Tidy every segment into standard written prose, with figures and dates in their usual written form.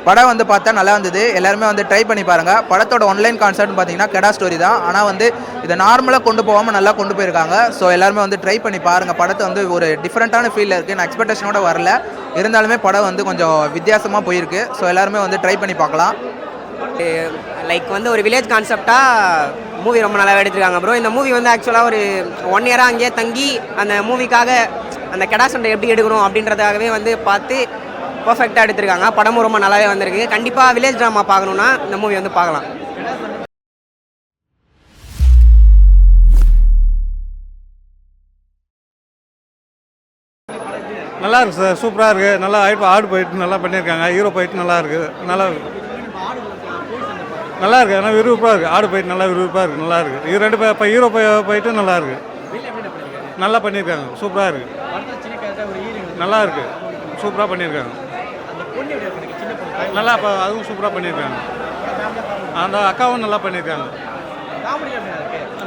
படம் வந்து பார்த்தா நல்லா இருந்தது. எல்லாருமே வந்து ட்ரை பண்ணி பாருங்கள். படத்தோட ஆன்லைன் கான்செப்ட்னு பார்த்தீங்கன்னா கெடா ஸ்டோரி தான். ஆனால் வந்து இதை நார்மலாக கொண்டு போகாமல் நல்லா கொண்டு போயிருக்காங்க. ஸோ எல்லாருமே வந்து ட்ரை பண்ணி பாருங்கள். படத்தை வந்து ஒரு டிஃப்ரெண்ட்டான ஃபீலில் இருக்குது. நான் எக்ஸ்பெக்டேஷனோட வரல. இருந்தாலுமே படம் வந்து கொஞ்சம் வித்தியாசமாக போயிருக்கு. ஸோ எல்லாருமே வந்து ட்ரை பண்ணி பார்க்கலாம். லைக் வந்து ஒரு வில்லேஜ் கான்செப்டாக மூவி ரொம்ப நல்லா எடுத்துருக்காங்க ப்ரோ. இந்த மூவி வந்து ஆக்சுவலாக ஒரு 1 இயராக அங்கேயே தங்கி அந்த மூவிக்காக அந்த கெடா சண்டை எப்படி எடுக்கணும் அப்படின்றதாகவே வந்து பார்த்து பர்ஃபெக்டாக எடுத்திருக்காங்க. படமும் ரொம்ப நல்லாவே வந்திருக்கு. கண்டிப்பாக வில்லேஜ் ட்ராமா பார்க்கணுன்னா இந்த மூவி வந்து பார்க்கலாம். நல்லா இருக்குது சார், சூப்பராக இருக்குது. நல்லா ஆடு போயிட்டு நல்லா பண்ணியிருக்காங்க. ஹீரோ போயிட்டு நல்லா இருக்குது. நல்லா இருக்குது. ஆனால் விறுவிறுப்பாக இருக்குது. ஆடு போயிட்டு நல்லா விறுவிறுப்பாக இருக்குது. நல்லா இருக்குது. இது ரெண்டு இப்போ ஹீரோ போயிட்டு நல்லா இருக்குது. நல்லா பண்ணியிருக்காங்க. சூப்பராக இருக்குது. நல்லா இருக்குது. சூப்பராக பண்ணியிருக்காங்க. நல்லா இப்போ அதுவும் சூப்பராக பண்ணியிருக்காங்க. அந்த அக்காவும் நல்லா பண்ணியிருக்காங்க.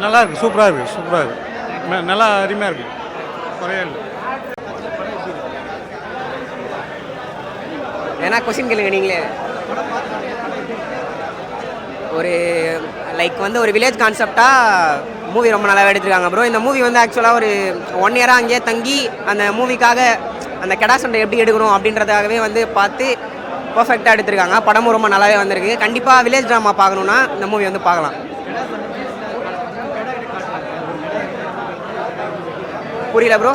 நல்லா இருக்குது. சூப்பராக இருக்குது. சூப்பராக இருக்குது. நல்லா அருமையாக இருக்குது. குறையே இல்லை. ஏன்னா கொஸ்டின் கேளுங்க நீங்களே. ஒரு லைக் வந்து ஒரு வில்லேஜ் கான்செப்டாக மூவி ரொம்ப நல்லா எடுத்துருக்காங்க ப்ரோ. இந்த மூவி வந்து ஆக்சுவலாக ஒரு 1 இயராக அங்கேயே தங்கி அந்த மூவிக்காக அந்த கெடா சண்டை எப்படி எடுக்கணும் அப்படின்றதாகவே வந்து பார்த்து பர்ஃபெக்டாக எடுத்திருக்காங்க. படமும் ரொம்ப நல்லாவே வந்திருக்கு. கண்டிப்பாக வில்லேஜ் ட்ராமா பார்க்கணுன்னா இந்த மூவி வந்து பார்க்கலாம். புரியல ப்ரோ.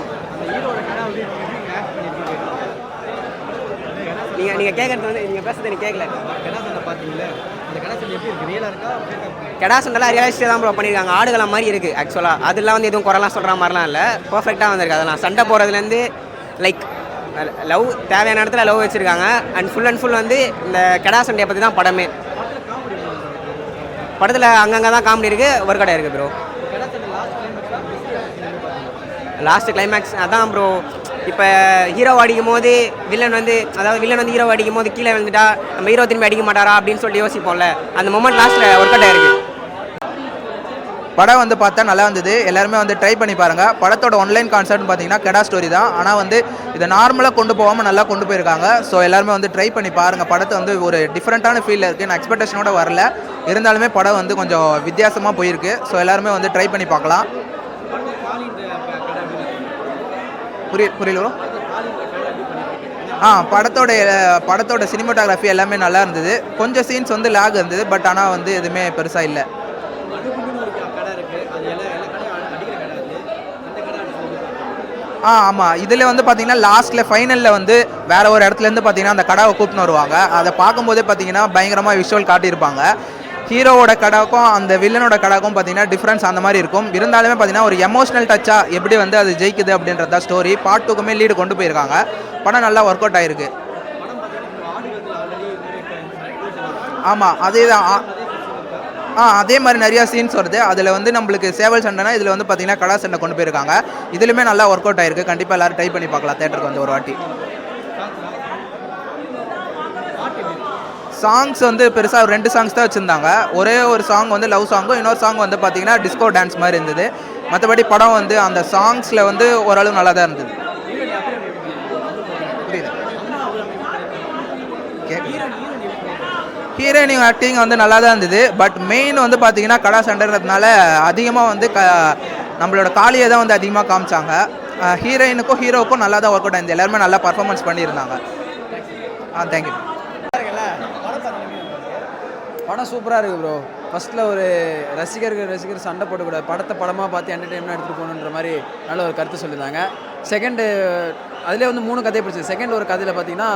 நீங்கள் கேட்குறது வந்து நீங்கள் பேசுறது எனக்கு கேட்கல. கெடா சண்டைலாம் ரியலிஸ்டிக்காக தான் ப்ரோ பண்ணியிருக்காங்க. ஆடுகளம் மாதிரி இருக்குது ஆக்சுவலாக. அதெல்லாம் வந்து எதுவும் குறைலாம் சொல்கிற மாதிரிலாம் இல்லை. பர்ஃபெக்டாக வந்திருக்கு. அதெல்லாம் சண்டை போகிறதுலேருந்து லைக் லவ் தேவையான இடத்துல லவ் வச்சுருக்காங்க. அண்ட் ஃபுல் வந்து இந்த கெடா சண்டையை பற்றி தான் படமே. படத்தில் அங்கங்கே தான் காமெடி இருக்குது, ஒர்க் அவுட் இருக்குது ப்ரோ. லாஸ்ட் கிளைமேக்ஸ் அதான் ப்ரோ. இப்போ ஹீரோ அடிக்கும் போது வில்லன் வந்து ஹீரோ அடிக்கும் போது கீழே விழுந்துட்டா நம்ம ஹீரோ திரும்பி அடிக்க மாட்டாரா அப்படின்னு சொல்லி யோசிப்போம்ல. அந்த மொமெண்ட் லாஸ்ட்டில் ஒர்க் அவுட் ஆயிருக்கு. படம் வந்து பார்த்தா நல்லா இருந்தது. எல்லாருமே வந்து ட்ரை பண்ணி பாருங்கள். படத்தோட ஆன்லைன் கான்செப்ட்னு பார்த்தீங்கன்னா கெடா ஸ்டோரி தான். ஆனால் வந்து இதை நார்மலாக கொண்டு போகாமல் நல்லா கொண்டு போயிருக்காங்க. ஸோ எல்லாருமே வந்து ட்ரை பண்ணி பாருங்கள். படத்தை வந்து ஒரு டிஃப்ரெண்ட்டான ஃபீலில் இருக்குது. நான் எக்ஸ்பெக்டேஷனோட வரல. இருந்தாலுமே படம் வந்து கொஞ்சம் வித்தியாசமாக போயிருக்கு. ஸோ எல்லாருமே வந்து ட்ரை பண்ணி பார்க்கலாம். புரியல ப்ரோ. படத்தோட சினிமாட்டோகிராஃபி எல்லாமே நல்லா இருந்தது. கொஞ்சம் சீன்ஸ் வந்து லேக் இருந்தது. பட் ஆனால் வந்து எதுவுமே பெருசாக இல்லை. ஆமாம். இதில் வந்து பார்த்தீங்கன்னா லாஸ்ட்டில் ஃபைனலில் வந்து வேறு ஒரு இடத்துலேருந்து பார்த்தீங்கன்னா அந்த கடாவை கூப்பிட்டு வருவாங்க. அதை பார்க்கும்போதே பார்த்தீங்கன்னா பயங்கரமாக விஷுவல் காட்டியிருப்பாங்க. ஹீரோவோட கடாவுக்கும் அந்த வில்லனோட கடாவுக்கும் பார்த்தீங்கன்னா டிஃப்ரென்ஸ் அந்த மாதிரி இருக்கும். இருந்தாலுமே பார்த்தீங்கன்னா ஒரு எமோஷனல் டச்சாக எப்படி வந்து அது ஜெயிக்குது அப்படின்றத ஸ்டோரி பார்ட் 2க்குமே லீடு கொண்டு போயிருக்காங்க. படம் நல்லா ஒர்க் அவுட் ஆகிருக்கு. ஆமாம், அதே தான். அதே மாதிரி நிறையா சீன்ஸ் வருது. அதில் வந்து நம்மளுக்கு சேவல் சண்டைனா இதில் வந்து பார்த்தீங்கன்னா கடா சண்டை கொண்டு போயிருக்காங்க. இதுலையுமே நல்லா ஒர்க் அவுட் ஆகிருக்கு. கண்டிப்பாக எல்லோரும் ட்ரை பண்ணி பார்க்கலாம் தேட்டருக்கு வந்து ஒரு வாட்டி. சாங்ஸ் வந்து பெருசாக 2 சாங்ஸ் தான் வச்சுருந்தாங்க. ஒரே ஒரு சாங் வந்து லவ் சாங்கும், இன்னொரு சாங் வந்து பார்த்தீங்கன்னா டிஸ்கோ டான்ஸ் மாதிரி இருந்தது. மற்றபடி படம் வந்து அந்த சாங்ஸில் வந்து ஓரளவு நல்லா தான் இருந்தது. புரியுது. ஹீரோயின் ஆக்டிங் வந்து நல்லா தான் இருந்தது. பட் மெயின் வந்து பார்த்தீங்கன்னா கடா சண்டைன்றதுனால அதிகமாக வந்து நம்மளோட காளியை தான் வந்து அதிகமாக காமிச்சாங்க. ஹீரோயினுக்கும் ஹீரோவுக்கும் நல்லா தான் ஒர்க் அவுட் ஆயிருந்தது. எல்லாருமே நல்லா பர்ஃபார்மன்ஸ் பண்ணியிருந்தாங்க. தேங்க்யூ. படம் சூப்பராக இருக்குது ப்ரோ. ஃபஸ்ட்டில் ஒரு ரசிகர் சண்டை போடக்கூடாது, படத்தை படமாக பார்த்து என்டர்டெயின்மெண்ட் எடுத்துகிட்டு போகணுன்ற மாதிரி நல்ல ஒரு கருத்து சொல்லியிருந்தாங்க. செகண்டு அதிலே வந்து 3 கதையை பிடிச்சது. செகண்ட் ஒரு கதையில் பார்த்தீங்கன்னா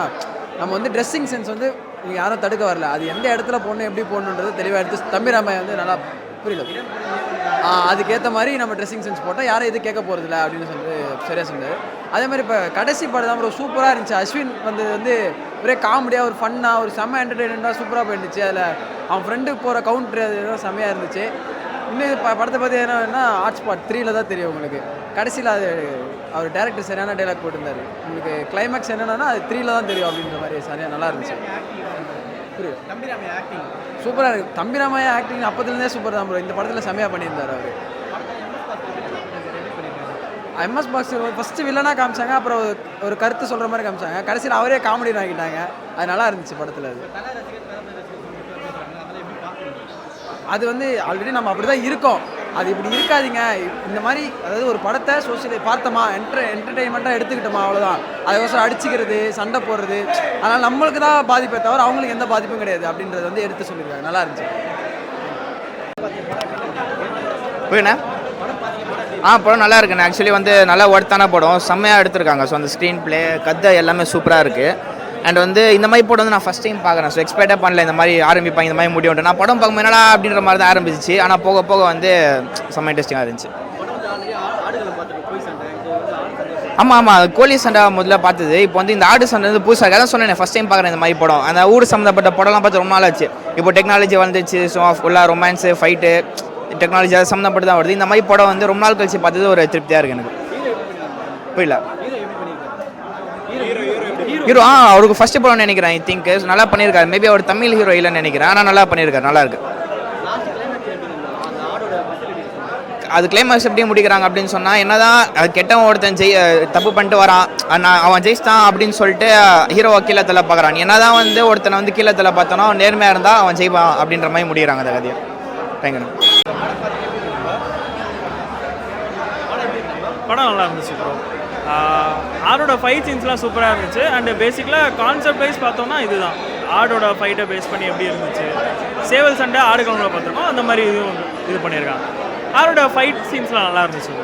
நம்ம வந்து ட்ரெஸ்ஸிங் சென்ஸ் வந்து யாரும் தடுக்க வரல. அது எந்த இடத்துல போடணும் எப்படி போடணுன்றது தெளிவாக எடுத்து தம்பிராமையா வந்து நல்லா புரியல. அதுக்கேற்ற மாதிரி நம்ம ட்ரெஸ்ஸிங் சென்ஸ் போட்டால் யாரும் எது கேட்க போகிறதில்ல அப்படின்னு சொல்லிட்டு சரியாக சொன்னார். அதே மாதிரி இப்போ கடைசி படம் தான் ப்ரோ சூப்பராக இருந்துச்சு. அஸ்வின் வந்து ஒரே காமெடியாக ஒரு ஃபன்னாக ஒரு செம்ம என்டர்டெயின்மெண்ட்டாக சூப்பராக போயிருந்துச்சு. அதில் அவன் ஃப்ரெண்டுக்கு போகிற கவுண்ட்ரு அதெல்லாம் செம்மையாக இருந்துச்சு. இன்னும் படத்தை பற்றி என்னன்னா ஆர்ட்ஸ் பார்ட் 3ல் தான் தெரியும் உங்களுக்கு. கடைசியில் அது அவர் டேரக்டர் சரியான டைலாக் போட்டிருந்தார். உங்களுக்கு கிளைமேக்ஸ் என்னென்னா அது 3ல் தான் தெரியும் அப்படின்ற மாதிரி சரியாக நல்லா இருந்துச்சு. புரியுது. சூப்பராக இருக்குது. தம்பிராமையா ஆக்டிங் அப்போதுலேருந்தே சூப்பர் தான் ப்ரோ. இந்த படத்தில் செம்மையாக பண்ணியிருந்தார் அவர். எம்எஸ் பாக்ஸர் ஃபஸ்ட்டு வில்லனாக காமிச்சாங்க, அப்புறம் ஒரு கருத்து சொல்கிற மாதிரி காமிச்சாங்க, கடைசியில் அவரே காமெடி ஆகிட்டாங்க. அது நல்லா இருந்துச்சு படத்தில். அது வந்து ஆல்ரெடி நம்ம அப்படி தான் இருக்கோம், அது இப்படி இருக்காதீங்க. இந்த மாதிரி அதாவது ஒரு படத்தை சோஷியல் பார்த்தோமா, என்டர்டெயின்மெண்ட்டாக எடுத்துக்கிட்டோமா, அவ்வளோதான். அதுக்கோசரம் அடிச்சுக்கிறது, சண்டை போடுறது, அதனால் நம்மளுக்கு தான் பாதிப்பே தவிர அவங்களுக்கு எந்த பாதிப்பும் கிடையாது அப்படின்றது வந்து எடுத்து சொல்லியிருக்காங்க. நல்லா இருந்துச்சு. புரியண்ணா? படம் நல்லா இருக்குண்ணே. ஆக்சுவலி வந்து நல்லா ஒர்த்தான படம், செம்மையாக எடுத்திருக்காங்க. ஸோ அந்த ஸ்க்ரீன் ப்ளே கதை எல்லாமே சூப்பராக இருக்குது. அண்ட் வந்து இந்த மாதிரி படம் வந்து நான் ஃபஸ்ட் டைம் பார்க்குறேன். ஸோ எக்ஸ்பெக்டே பண்ணல இந்த மாதிரி ஆரம்பிப்பாங்க, இந்த மாதிரி முடியும். நான் படம் பார்க்கும்போது என்னடா அப்படின்ற மாதிரி தான் ஆரம்பிச்சிச்சு. ஆனால் போக போக வந்து செம்ம இன்ட்ரெஸ்டிங்காக இருந்துச்சு. ஆமாம், கோழி சண்டை முதல்ல பார்த்தது. இப்போ வந்து இந்த ஆடு சண்டை வந்து புதுசாக அதான் சொன்னேன், ஃபஸ்ட் டைம் பார்க்குறேன் இந்த மாதிரி படம். அந்த ஊர் சம்மந்தப்பட்ட படம்லாம் பார்த்து ரொம்ப நாள் ஆச்சு. இப்போ டெக்னாலஜி வந்துச்சு, ஸோ ஃபுல்லாக ரொமான்ஸு, ஃபைட்டு, டெக்னாலஜி அது சம்மந்தப்பட்டு தான் வருது. இந்த மாதிரி படம் வந்து ரொம்ப நாள் கழிச்சு பார்த்தது ஒரு திருப்தியாக இருக்குது எனக்கு. புரியல? ஹீரோ அவருக்கு ஃபர்ஸ்ட் படம் நினைக்கிறேன். ஐ திங்க் நல்லா பண்ணியிருக்காரு. மேபி அவர் தமிழ் ஹீரோ இல்லைன்னு நினைக்கிறேன், ஆனால் நல்லா பண்ணியிருக்காரு, நல்லா இருக்கு. அது கிளைமேக்ஸ் எப்படி முடிக்கிறாங்க அப்படின்னு சொன்னால், என்னதான் அது கெட்டவன் ஒருத்தன் தப்பு பண்ணிட்டு வரான், அவன் ஜெயிச்சிட்டான் அப்படின்னு சொல்லிட்டு ஹீரோவை கீழே தலை பார்க்குறான். என்னதான் வந்து ஒருத்தனை வந்து கீழே தலை பார்த்தோன்னா நேர்மையாக இருந்தால் அவன் ஜெயிப்பான் அப்படின்ற மாதிரி முடிகிறாங்க அந்த கதையை. தேங்க்யூ. படம் நல்லா இருந்துச்சு ப்ரோ. ஆடோட ஃபைட் சீன்ஸ்லாம் சூப்பராக இருந்துச்சு. அண்டு பேசிக்கலாக கான்செப்ட் வைஸ் பார்த்தோம்னா இதுதான், ஆடோட ஃபைட்டை பேஸ் பண்ணி எப்படி இருந்துச்சு. சேவல் சண்டை ஆடு கலனில் பார்த்துருக்கோம், அந்த மாதிரி இதுவும் இது பண்ணியிருக்காங்க. ஆடோட ஃபைட் சீன்ஸ்லாம் நல்லா இருந்துச்சு.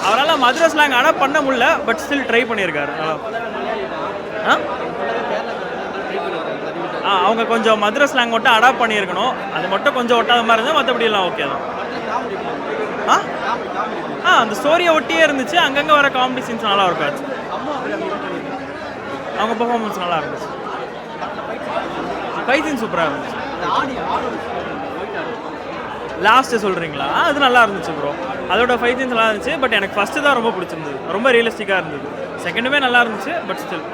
அவரால் மதுரை ஸ்லாங் அடாப்ட் பண்ண முடியல, பட் ஸ்டில் ட்ரை பண்ணியிருக்காரு நல்லா. அவங்க கொஞ்சம் மதுரை ஸ்லாங் மட்டும் அடாப்ட் பண்ணியிருக்கணும், அது மட்டும் கொஞ்சம் ஒட்டாத மாதிரி இருந்தால் மற்றபடி எல்லாம் ஓகே தான். அந்த ஸ்டோரியை ஒட்டியே இருந்துச்சு. அங்கங்கே வர காமெடி சீன்ஸ் நல்லா இருக்காச்சு. அவங்க பெர்ஃபார்மன்ஸ் நல்லா இருந்துச்சு. ஃபைட் சீன் சூப்பராக இருந்துச்சு. லாஸ்ட்டு சொல்கிறீங்களா? அது நல்லா இருந்துச்சு ப்ரோ. அதோட ஃபைட் சீன்ஸ் நல்லா இருந்துச்சு. பட் எனக்கு ஃபஸ்ட்டு தான் ரொம்ப பிடிச்சிருந்தது, ரொம்ப ரியலிஸ்டிக்காக இருந்தது. செகண்டுமே நல்லா இருந்துச்சு, பட் ஸ்டில்